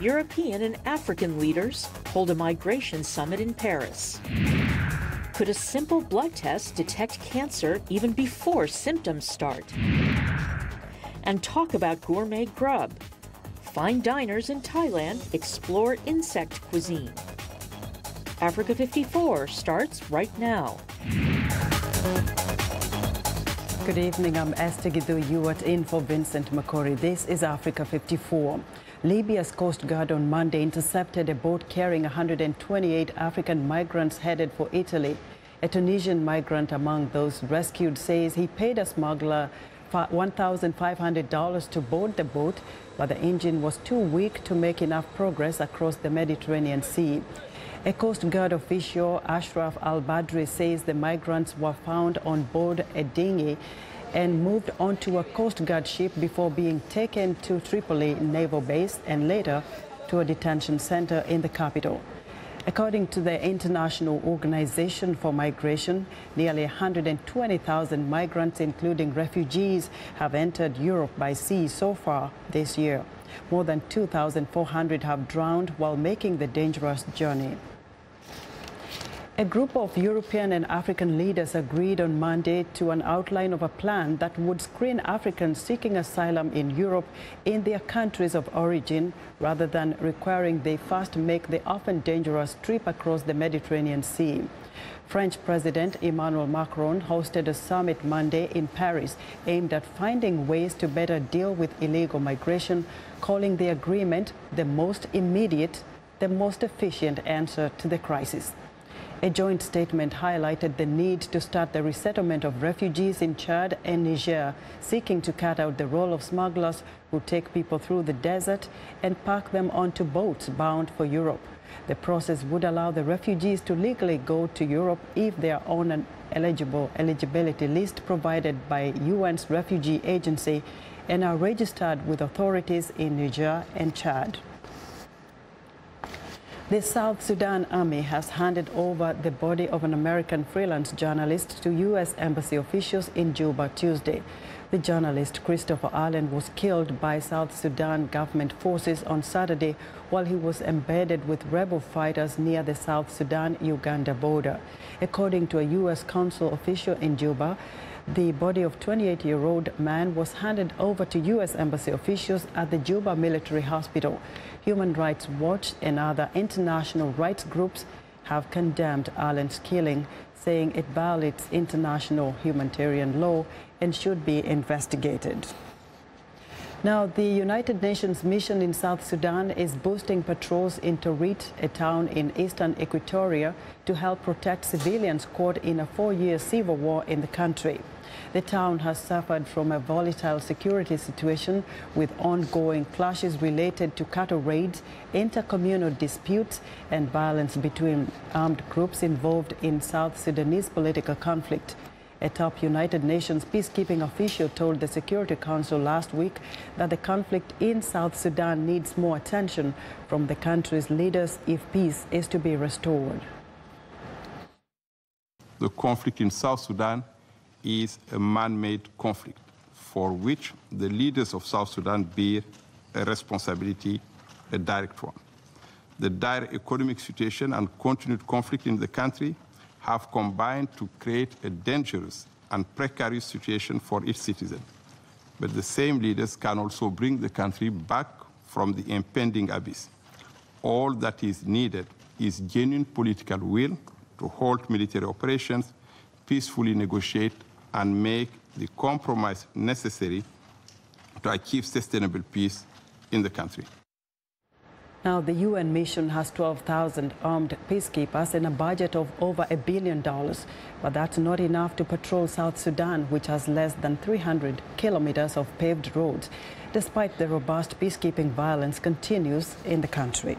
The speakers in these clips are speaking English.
European and African leaders hold a migration summit in Paris. Could a simple blood test detect cancer even before symptoms start? And talk about gourmet grub. Fine diners in Thailand explore insect cuisine. Africa 54 starts right now. Good evening, I'm Esther Gidhu. You are in for Vincent Makori. This is Africa 54. Libya's Coast Guard on Monday intercepted a boat carrying 128 African migrants headed for Italy. A Tunisian migrant among those rescued says he paid a smuggler $1,500 to board the boat, but the engine was too weak to make enough progress across the Mediterranean Sea. A Coast Guard official, Ashraf al-Badri, says the migrants were found on board a dinghy and moved onto a Coast Guard ship before being taken to Tripoli Naval Base and later to a detention center in the capital. According to the International Organization for Migration, nearly 120,000 migrants, including refugees, have entered Europe by sea so far this year. More than 2,400 have drowned while making the dangerous journey. A group of European and African leaders agreed on Monday to an outline of a plan that would screen Africans seeking asylum in Europe in their countries of origin, rather than requiring they first make the often dangerous trip across the Mediterranean Sea. French President Emmanuel Macron hosted a summit Monday in Paris aimed at finding ways to better deal with illegal migration, calling the agreement the most immediate, the most efficient answer to the crisis. A joint statement highlighted the need to start the resettlement of refugees in Chad and Niger, seeking to cut out the role of smugglers who take people through the desert and pack them onto boats bound for Europe. The process would allow the refugees to legally go to Europe if they are on an eligibility list provided by UN's Refugee Agency and are registered with authorities in Niger and Chad. The South Sudan Army has handed over the body of an American freelance journalist to U.S. Embassy officials in Juba Tuesday. The journalist Christopher Allen was killed by South Sudan government forces on Saturday while he was embedded with rebel fighters near the South Sudan-Uganda border. According to a U.S. consul official in Juba, the body of 28-year-old man was handed over to U.S. Embassy officials at the Juba Military Hospital. Human Rights Watch and other international rights groups have condemned Allen's killing, saying it violates international humanitarian law and should be investigated. Now, the United Nations mission in South Sudan is boosting patrols in Torit, a town in eastern Equatoria, to help protect civilians caught in a 4-year civil war in the country. The town has suffered from a volatile security situation with ongoing clashes related to cattle raids, intercommunal disputes, and violence between armed groups involved in South Sudanese political conflict. A top United Nations peacekeeping official told the Security Council last week that the conflict in South Sudan needs more attention from the country's leaders if peace is to be restored. The conflict in South Sudan is a man-made conflict for which the leaders of South Sudan bear a responsibility, a direct one. The dire economic situation and continued conflict in the country have combined to create a dangerous and precarious situation for its citizens. But the same leaders can also bring the country back from the impending abyss. All that is needed is genuine political will to halt military operations, peacefully negotiate, and make the compromise necessary to achieve sustainable peace in the country. Now, the UN mission has 12,000 armed peacekeepers and a budget of over $1 billion. But that's not enough to patrol South Sudan, which has less than 300 kilometers of paved roads, despite the robust peacekeeping violence continues in the country.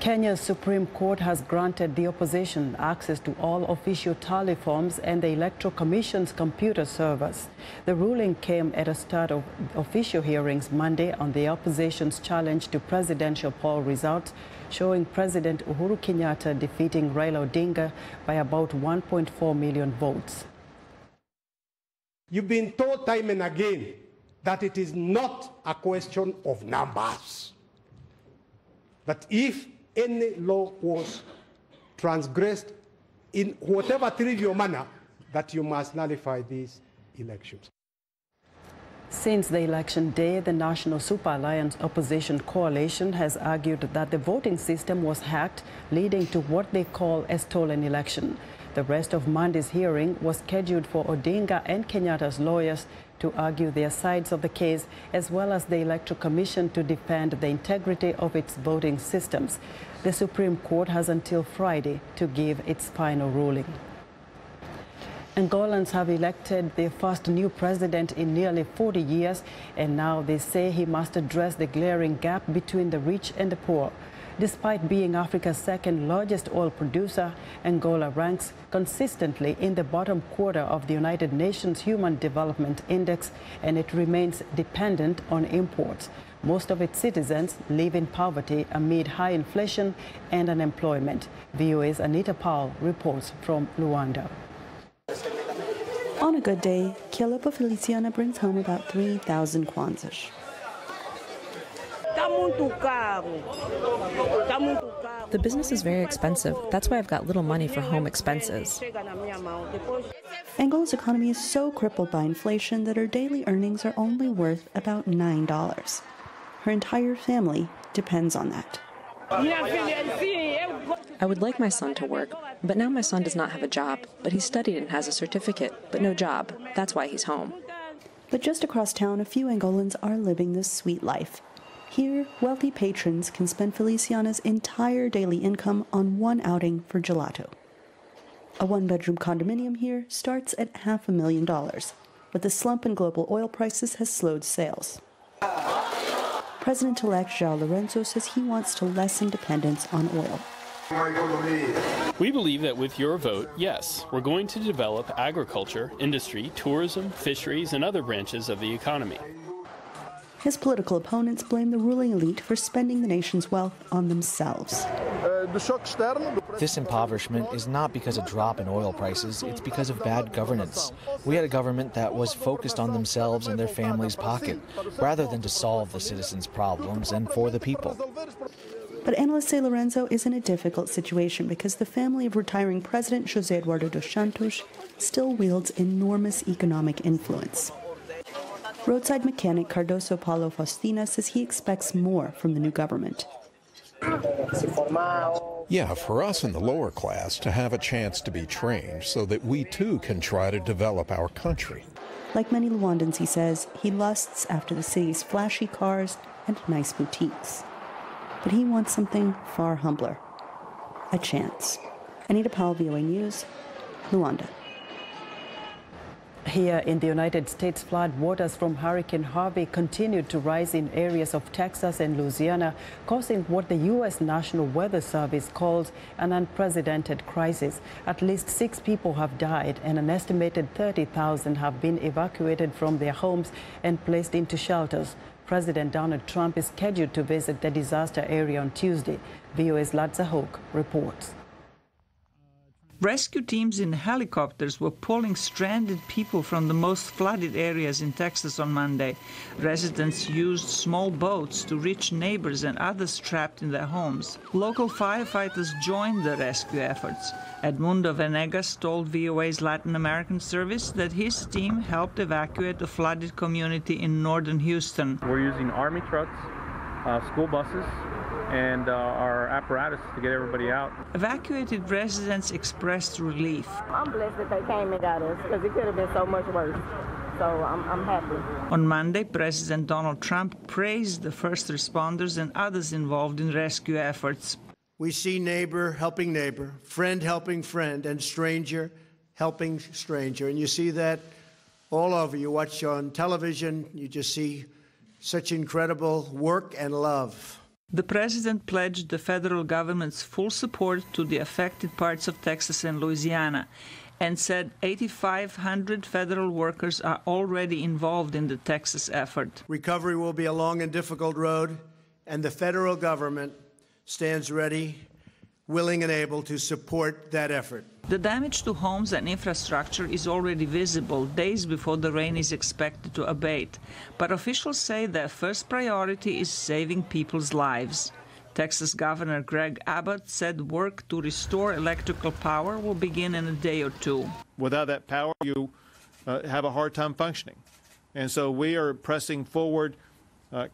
Kenya's Supreme Court has granted the opposition access to all official tally forms and the Electoral Commission's computer servers. The ruling came at the start of official hearings Monday on the opposition's challenge to presidential poll results, showing President Uhuru Kenyatta defeating Raila Odinga by about 1.4 million votes. You've been told time and again that it is not a question of numbers. that if any law was transgressed in whatever trivial manner, that you must nullify these elections. Since the election day, the National Super Alliance Opposition Coalition has argued that the voting system was hacked, leading to what they call a stolen election. The rest of Monday's hearing was scheduled for Odinga and Kenyatta's lawyers to argue their sides of the case, as well as the Electoral Commission to defend the integrity of its voting systems. The Supreme Court has until Friday to give its final ruling. Angolans have elected their first new president in nearly 40 years, and now they say he must address the glaring gap between the rich and the poor. Despite being Africa's second largest oil producer, Angola ranks consistently in the bottom quarter of the United Nations Human Development Index, and it remains dependent on imports. Most of its citizens live in poverty amid high inflation and unemployment. VOA's Anita Powell reports from Luanda. On a good day, Kialopo Feliciana brings home about 3,000 kwanzas. The business is very expensive. That's why I've got little money for home expenses. Angola's economy is so crippled by inflation that her daily earnings are only worth about $9. Her entire family depends on that. I would like my son to work, but now my son does not have a job. But he studied and has a certificate, but no job. That's why he's home. But just across town, a few Angolans are living this sweet life. Here, wealthy patrons can spend Feliciana's entire daily income on one outing for gelato. A one-bedroom condominium here starts at $500,000, but the slump in global oil prices has slowed sales. President-elect João Lourenço says he wants to lessen dependence on oil. We believe that with your vote, yes, we're going to develop agriculture, industry, tourism, fisheries, and other branches of the economy. His political opponents blame the ruling elite for spending the nation's wealth on themselves. This impoverishment is not because of drop in oil prices, it's because of bad governance. We had a government that was focused on themselves and their family's pocket, rather than to solve the citizens' problems and for the people. But analysts say Lourenço is in a difficult situation because the family of retiring President José Eduardo dos Santos still wields enormous economic influence. Roadside mechanic Cardoso Paulo Faustina says he expects more from the new government. Yeah, for us in the lower class to have a chance to be trained so that we too can try to develop our country. Like many Luandans, he says, he lusts after the city's flashy cars and nice boutiques. But he wants something far humbler, a chance. Anita Powell, VOA News, Luanda. Here in the United States, flood waters from Hurricane Harvey continued to rise in areas of Texas and Louisiana, causing what the U.S. National Weather Service calls an unprecedented crisis. At least 6 people have died and an estimated 30,000 have been evacuated from their homes and placed into shelters. President Donald Trump is scheduled to visit the disaster area on Tuesday. VOA's Ladza Hoke reports. Rescue teams in helicopters were pulling stranded people from the most flooded areas in Texas on Monday. Residents used small boats to reach neighbors and others trapped in their homes. Local firefighters joined the rescue efforts. Edmundo Venegas told VOA's Latin American service that his team helped evacuate a flooded community in northern Houston. We're using Army trucks, school buses, and our apparatus to get everybody out. Evacuated residents expressed relief. I'm blessed that they came and got us because it could have been so much worse. So I'm happy. On Monday, President Donald Trump praised the first responders and others involved in rescue efforts. We see neighbor helping neighbor, friend helping friend, and stranger helping stranger. And you see that all over. You watch on television, you just see such incredible work and love. The president pledged the federal government's full support to the affected parts of Texas and Louisiana and said 8,500 federal workers are already involved in the Texas effort. Recovery will be a long and difficult road, and the federal government stands ready, willing and able to support that effort. The damage to homes and infrastructure is already visible days before the rain is expected to abate. But officials say their first priority is saving people's lives. Texas Governor Greg Abbott said work to restore electrical power will begin in a day or two. Without that power, you have a hard time functioning. And so we are pressing forward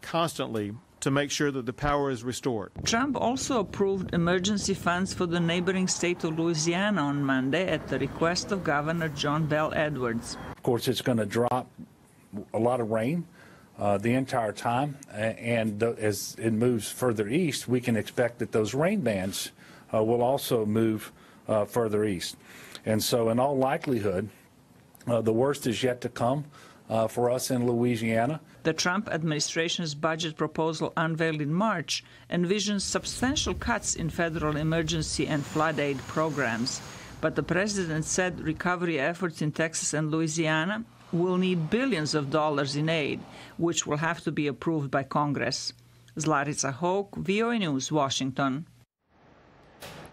constantly to make sure that the power is restored. Trump also approved emergency funds for the neighboring state of Louisiana on Monday at the request of Governor John Bell Edwards. Of course, it's going to drop a lot of rain the entire time, and as it moves further east, we can expect that those rain bands will also move further east. And so in all likelihood, the worst is yet to come for us in Louisiana. The Trump administration's budget proposal unveiled in March envisions substantial cuts in federal emergency and flood aid programs. But the president said recovery efforts in Texas and Louisiana will need billions of dollars in aid, which will have to be approved by Congress. Zlarica Hoke, VOA News, Washington.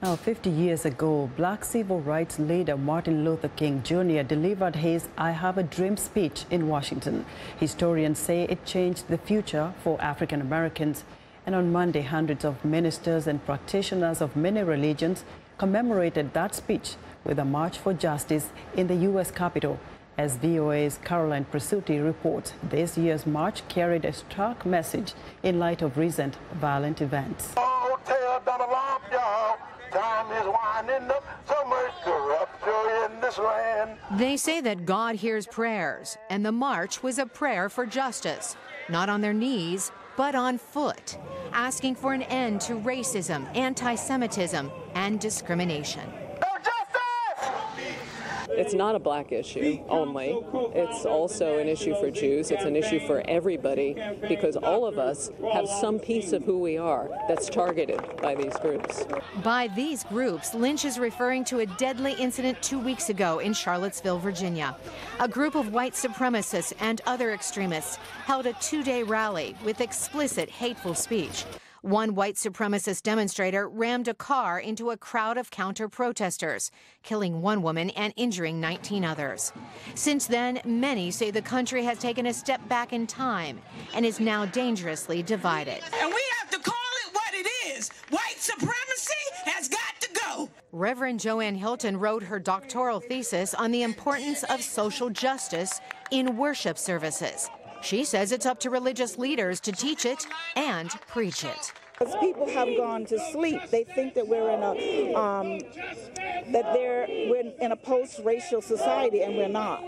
Now, 50 years ago, Black civil rights leader Martin Luther King Jr. delivered his I Have a Dream speech in Washington. Historians say it changed the future for African Americans. And on Monday, hundreds of ministers and practitioners of many religions commemorated that speech with a march for justice in the U.S. Capitol. As VOA's Caroline Presutti reports, this year's march carried a stark message in light of recent violent events. Time is winding up, so much corruption in this land. They say that God hears prayers, and the march was a prayer for justice, not on their knees, but on foot, asking for an end to racism, anti-Semitism, and discrimination. It's not a black issue only. It's also an issue for Jews. It's an issue for everybody because all of us have some piece of who we are that's targeted by these groups. By these groups, Lynch is referring to a deadly incident 2 weeks ago in Charlottesville, Virginia. A group of white supremacists and other extremists held a two-day rally with explicit hateful speech. One white supremacist demonstrator rammed a car into a crowd of counter-protesters, killing one woman and injuring 19 others. Since then, many say the country has taken a step back in time and is now dangerously divided. And we have to call it what it is. White supremacy has got to go. Reverend Joanne Hilton wrote her doctoral thesis on the importance of social justice in worship services. She says it's up to religious leaders to teach it and preach it. As people have gone to sleep, they think that we're in a post-racial society, and we're not.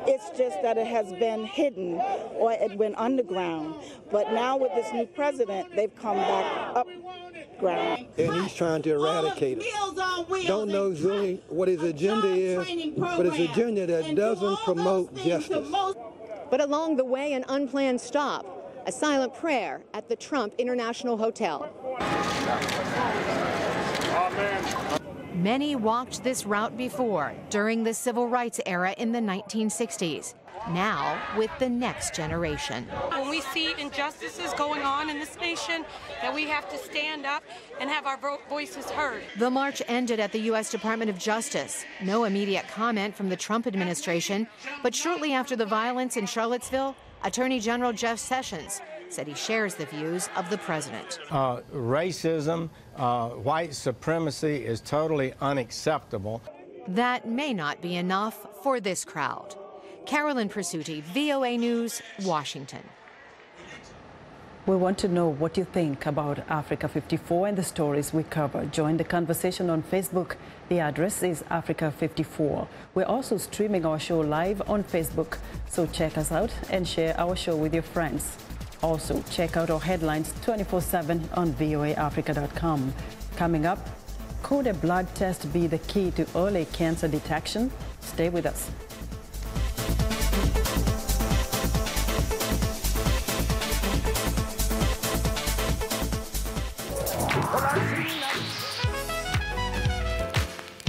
It's just that it has been hidden or it went underground. But now with this new president, they've come back up ground. And he's trying to eradicate it. Don't know really what his agenda is, but his agenda that doesn't promote justice. But along the way, an unplanned stop, a silent prayer at the Trump International Hotel. Many walked this route before, during the civil rights era in the 1960s. Now, with the next generation. When we see injustices going on in this nation, that we have to stand up and have our voices heard. The march ended at the U.S. Department of Justice. No immediate comment from the Trump administration, but shortly after the violence in Charlottesville, Attorney General Jeff Sessions said he shares the views of the president. Racism, white supremacy is totally unacceptable. That may not be enough for this crowd. Caroline Presutti, VOA News, Washington. We want to know what you think about Africa 54 and the stories we cover. Join the conversation on Facebook. The address is Africa 54. We're also streaming our show live on Facebook, so check us out and share our show with your friends. Also, check out our headlines 24/7 on voaafrica.com. Coming up, could a blood test be the key to early cancer detection? Stay with us.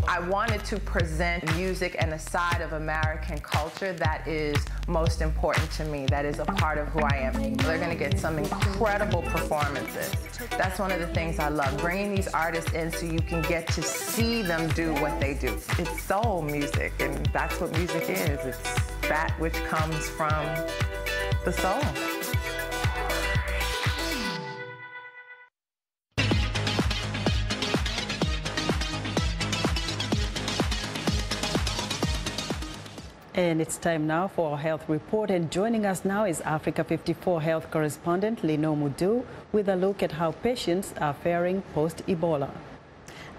I wanted to present music and a side of American culture that is most important to me, that is a part of who I am. They're going to get some incredible performances. That's one of the things I love, bringing these artists in so you can get to see them do what they do. It's soul music, and that's what music is. It's that which comes from the soul. And it's time now for our health report. And joining us now is Africa 54 health correspondent Lino Mudu with a look at how patients are faring post-Ebola.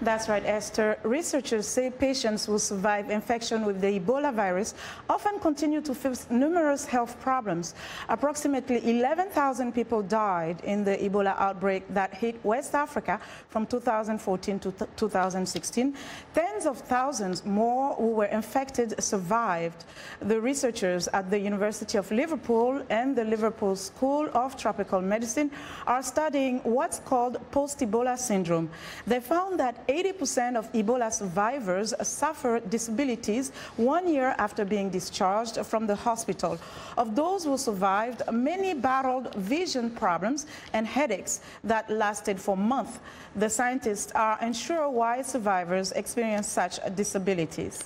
That's right, Esther. Researchers say patients who survive infection with the Ebola virus often continue to face numerous health problems. Approximately 11,000 people died in the Ebola outbreak that hit West Africa from 2014 to 2016. Tens of thousands more who were infected survived. The researchers at the University of Liverpool and the Liverpool School of Tropical Medicine are studying what's called post-Ebola syndrome. They found that 80% of Ebola survivors suffer disabilities 1 year after being discharged from the hospital. Of those who survived, many battled vision problems and headaches that lasted for months. The scientists are unsure why survivors experience such disabilities.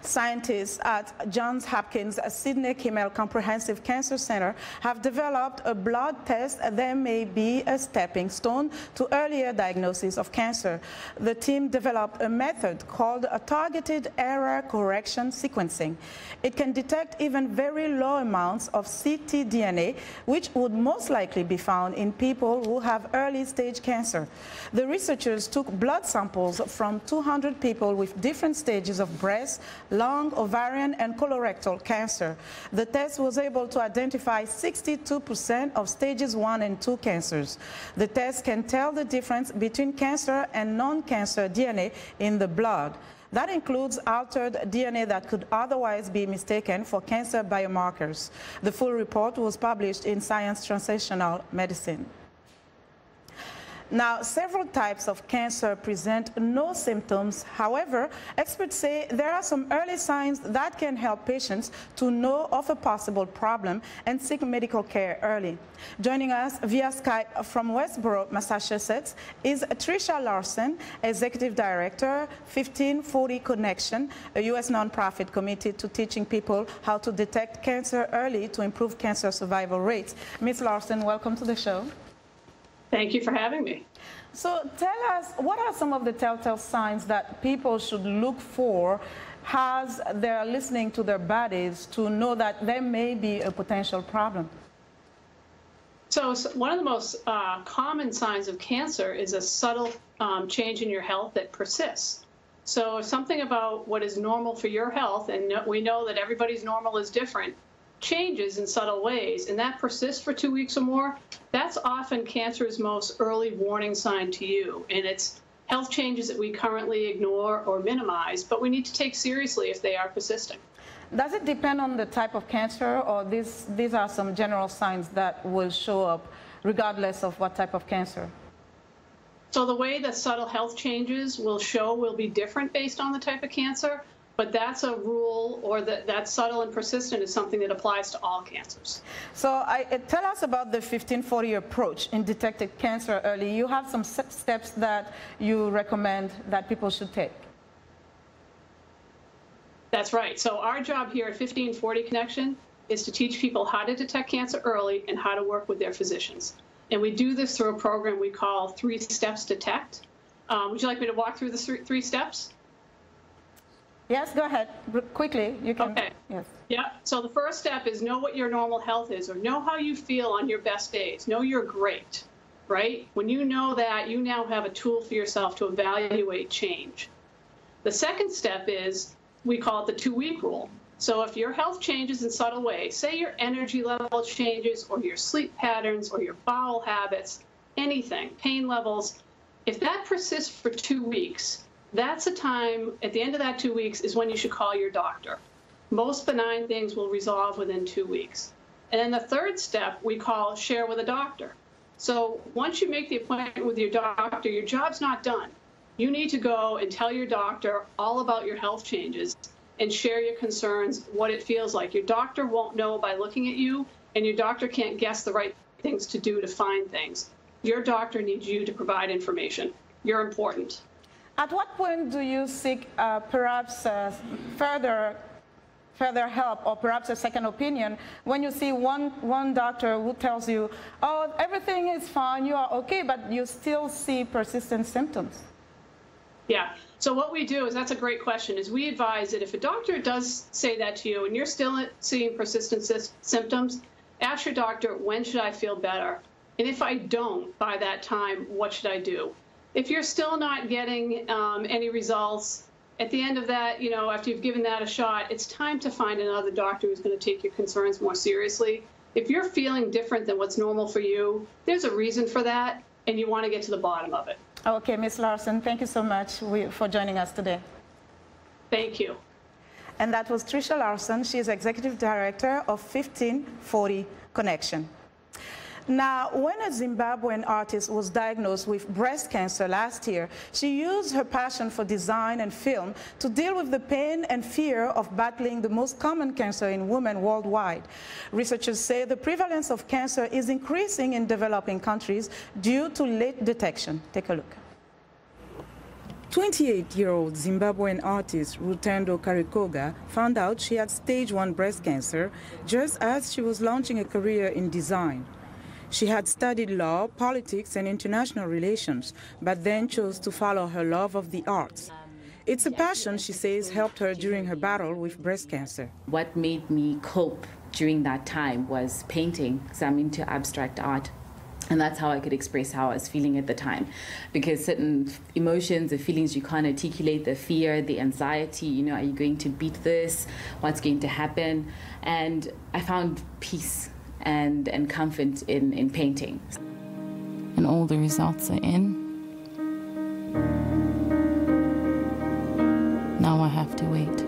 Scientists at Johns Hopkins Sidney Kimmel Comprehensive Cancer Center have developed a blood test that may be a stepping stone to earlier diagnosis of cancer. The team developed a method called a targeted error correction sequencing. It can detect even very low amounts of ctDNA, which would most likely be found in people who have early stage cancer. The researchers took blood samples from 200 people with different stages of breast, lung, ovarian, and colorectal cancer. The test was able to identify 62% of stages 1 and 2 cancers. The test can tell the difference between cancer and non-cancer DNA in the blood. That includes altered DNA that could otherwise be mistaken for cancer biomarkers. The full report was published in Science Translational Medicine. Now, several types of cancer present no symptoms. However, experts say there are some early signs that can help patients to know of a possible problem and seek medical care early. Joining us via Skype from Westboro, Massachusetts, is Tricia Larson, Executive Director, 1540 Connection, a U.S. nonprofit committed to teaching people how to detect cancer early to improve cancer survival rates. Ms. Larson, welcome to the show. Thank you for having me. So tell us, what are some of the telltale signs that people should look for as they're listening to their bodies to know that there may be a potential problem? So one of the most common signs of cancer is a subtle change in your health that persists. So something about what is normal for your health, and we know that everybody's normal is different, changes in subtle ways, and that persists for 2 weeks or more, that's often cancer's most early warning sign to you. And it's health changes that we currently ignore or minimize, but we need to take seriously if they are persisting. Does it depend on the type of cancer, or these are some general signs that will show up regardless of what type of cancer? So the way that subtle health changes will be different based on the type of cancer. But that's a rule, or that subtle and persistent is something that applies to all cancers. So tell us about the 1540 approach in detecting cancer early. You have some steps that you recommend that people should take. That's right. So our job here at 1540 Connection is to teach people how to detect cancer early and how to work with their physicians. And we do this through a program we call 3 Steps Detect. Would you like me to walk through the 3 steps? Yes, go ahead. Quickly, you can. Okay. Yes. Yeah. So the first step is know what your normal health is, or know how you feel on your best days. Know you're great, right? When you know that, you now have a tool for yourself to evaluate change. The second step is, we call it the 2-week rule. So if your health changes in subtle ways, say your energy level changes, or your sleep patterns, or your bowel habits, anything, pain levels, if that persists for 2 weeks, that's a time, at the end of that 2 weeks, is when you should call your doctor. Most benign things will resolve within 2 weeks. And then the third step we call share with a doctor. So once you make the appointment with your doctor, your job's not done. You need to go and tell your doctor all about your health changes and share your concerns, what it feels like. Your doctor won't know by looking at you, and your doctor can't guess the right things to do to find things. Your doctor needs you to provide information. You're important. At what point do you seek perhaps further help, or perhaps a second opinion, when you see one doctor who tells you, oh, everything is fine, you are okay, but you still see persistent symptoms? Yeah. So what we do is, that's a great question, is we advise that if a doctor does say that to you and you're still seeing persistent symptoms, ask your doctor, when should I feel better? And if I don't by that time, what should I do? If you're still not getting any results, at the end of that, you know, after you've given that a shot, it's time to find another doctor who's going to take your concerns more seriously. If you're feeling different than what's normal for you, there's a reason for that, and you want to get to the bottom of it. Okay, Ms. Larson, thank you so much for joining us today. Thank you. And that was Tricia Larson. She is Executive Director of 1540 Connection. Now, when a Zimbabwean artist was diagnosed with breast cancer last year, she used her passion for design and film to deal with the pain and fear of battling the most common cancer in women worldwide. Researchers say the prevalence of cancer is increasing in developing countries due to late detection. Take a look. 28-year-old Zimbabwean artist Rutendo Karikoga found out she had stage 1 breast cancer just as she was launching a career in design. She had studied law, politics, and international relations, but then chose to follow her love of the arts. It's a passion, she says, helped her during her battle with breast cancer. What made me cope during that time was painting, because I'm into abstract art. And that's how I could express how I was feeling at the time. Because certain emotions or feelings you can't articulate, the fear, the anxiety, you know, are you going to beat this? What's going to happen? And I found peace and comfort in painting. And all the results are in. Now I have to wait.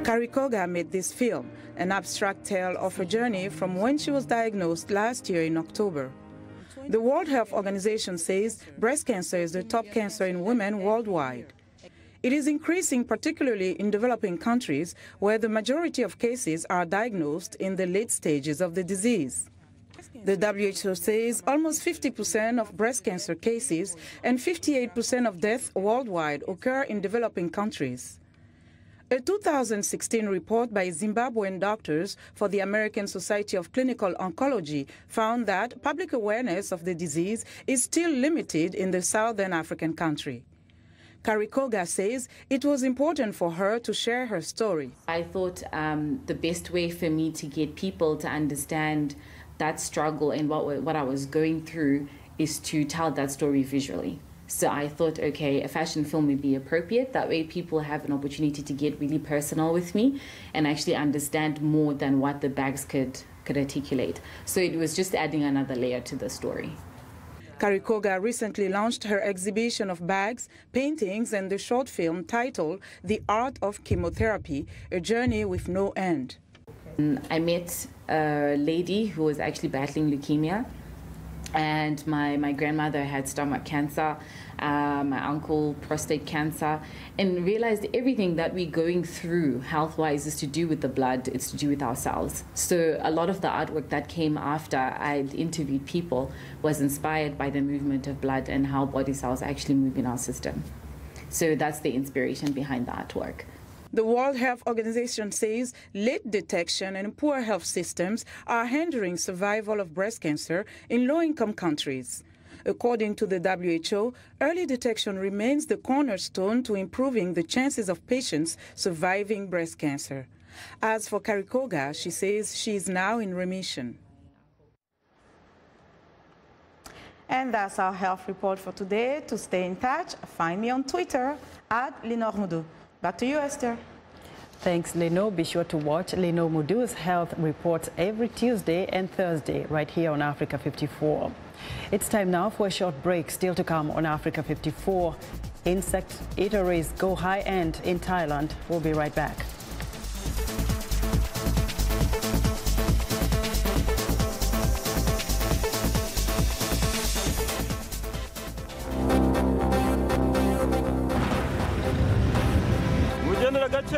Karikoga made this film, an abstract tale of her journey from when she was diagnosed last year in October. The World Health Organization says breast cancer is the top cancer in women worldwide. It is increasing, particularly in developing countries where the majority of cases are diagnosed in the late stages of the disease. The WHO says almost 50% of breast cancer cases and 58% of deaths worldwide occur in developing countries. A 2016 report by Zimbabwean doctors for the American Society of Clinical Oncology found that public awareness of the disease is still limited in the southern African country. Karikoga says it was important for her to share her story. I thought the best way for me to get people to understand that struggle and what I was going through is to tell that story visually. So I thought, okay, a fashion film would be appropriate. That way people have an opportunity to get really personal with me and actually understand more than what the bags could articulate. So it was just adding another layer to the story. Karikoga recently launched her exhibition of bags, paintings, and the short film titled The Art of Chemotherapy, A Journey with No End. I met a lady who was actually battling leukemia, and my grandmother had stomach cancer, my uncle prostate cancer, and realized everything that we're going through health-wise is to do with the blood, it's to do with our cells. So a lot of the artwork that came after I'd interviewed people was inspired by the movement of blood and how body cells actually move in our system. So that's the inspiration behind the artwork. The World Health Organization says late detection and poor health systems are hindering survival of breast cancer in low-income countries. According to the WHO, early detection remains the cornerstone to improving the chances of patients surviving breast cancer. As for Karikoga, she says she is now in remission. And that's our health report for today. To stay in touch, find me on Twitter @LenorMoudou. Back to you, Esther. Thanks, Leno. Be sure to watch Leno Moudou's health reports every Tuesday and Thursday right here on Africa 54. It's time now for a short break. Still to come on Africa 54. Insect eateries go high-end in Thailand. We'll be right back.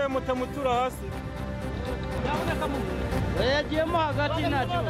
mutamutura hasi yagiyemo hagati nacyo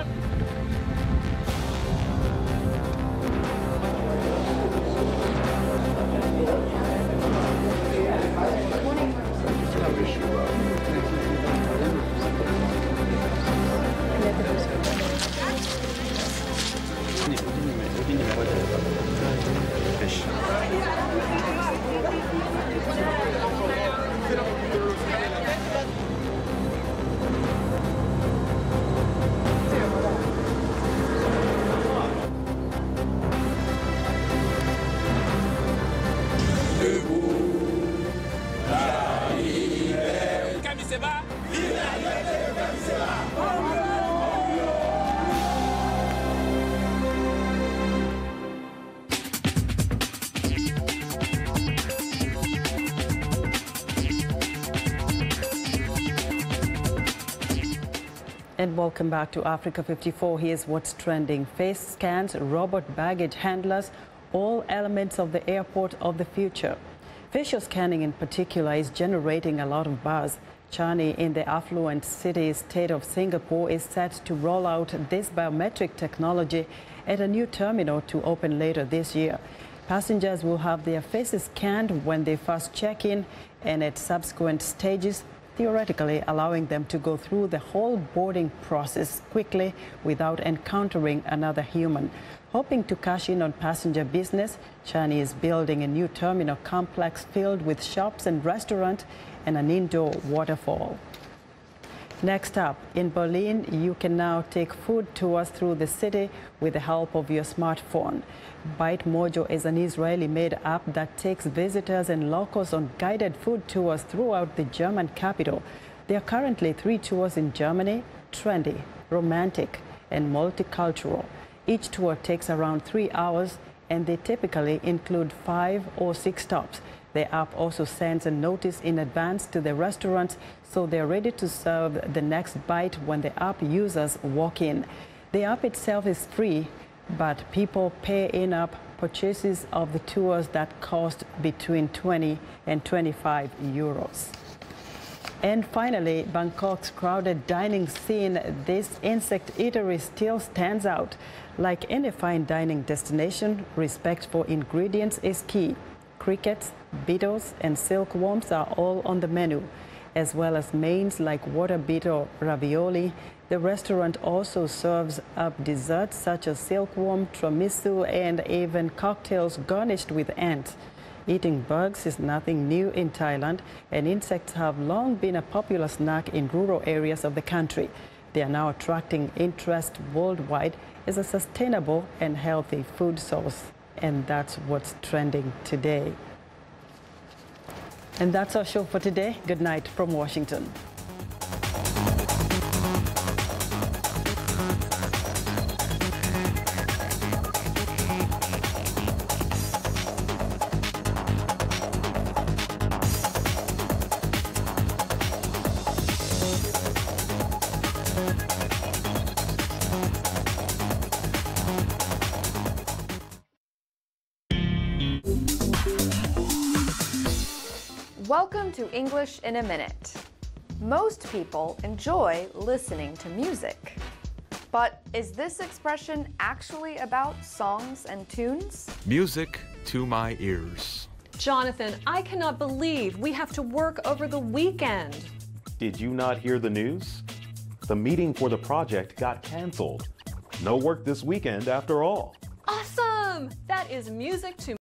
And welcome back to Africa 54. Here's what's trending. Face scans, robot baggage handlers, all elements of the airport of the future. Facial scanning in particular is generating a lot of buzz. Changi, in the affluent city state of Singapore, is set to roll out this biometric technology at a new terminal to open later this year. Passengers will have their faces scanned when they first check in and at subsequent stages, theoretically allowing them to go through the whole boarding process quickly without encountering another human. Hoping to cash in on passenger business, Changi is building a new terminal complex filled with shops and restaurants and an indoor waterfall. Next up, in Berlin, you can now take food tours through the city with the help of your smartphone. Bite Mojo is an Israeli-made app that takes visitors and locals on guided food tours throughout the German capital. There are currently 3 tours in Germany: trendy, romantic, and multicultural. Each tour takes around 3 hours, and they typically include 5 or 6 stops. The app also sends a notice in advance to the restaurants so they're ready to serve the next bite when the app users walk in. The app itself is free, but people pay in-app purchases of the tours that cost between 20 and 25 euros. And finally, Bangkok's crowded dining scene, this insect eatery still stands out. Like any fine dining destination, respect for ingredients is key. Crickets, beetles, and silkworms are all on the menu, as well as mains like water beetle ravioli. The restaurant also serves up desserts such as silkworm, tiramisu, and even cocktails garnished with ants. Eating bugs is nothing new in Thailand, and insects have long been a popular snack in rural areas of the country. They are now attracting interest worldwide as a sustainable and healthy food source. And that's what's trending today. And that's our show for today. Good night from Washington. Welcome to English in a Minute. Most people enjoy listening to music. But is this expression actually about songs and tunes? Music to my ears. Jonathan, I cannot believe we have to work over the weekend. Did you not hear the news? The meeting for the project got canceled. No work this weekend after all. Awesome! That is music to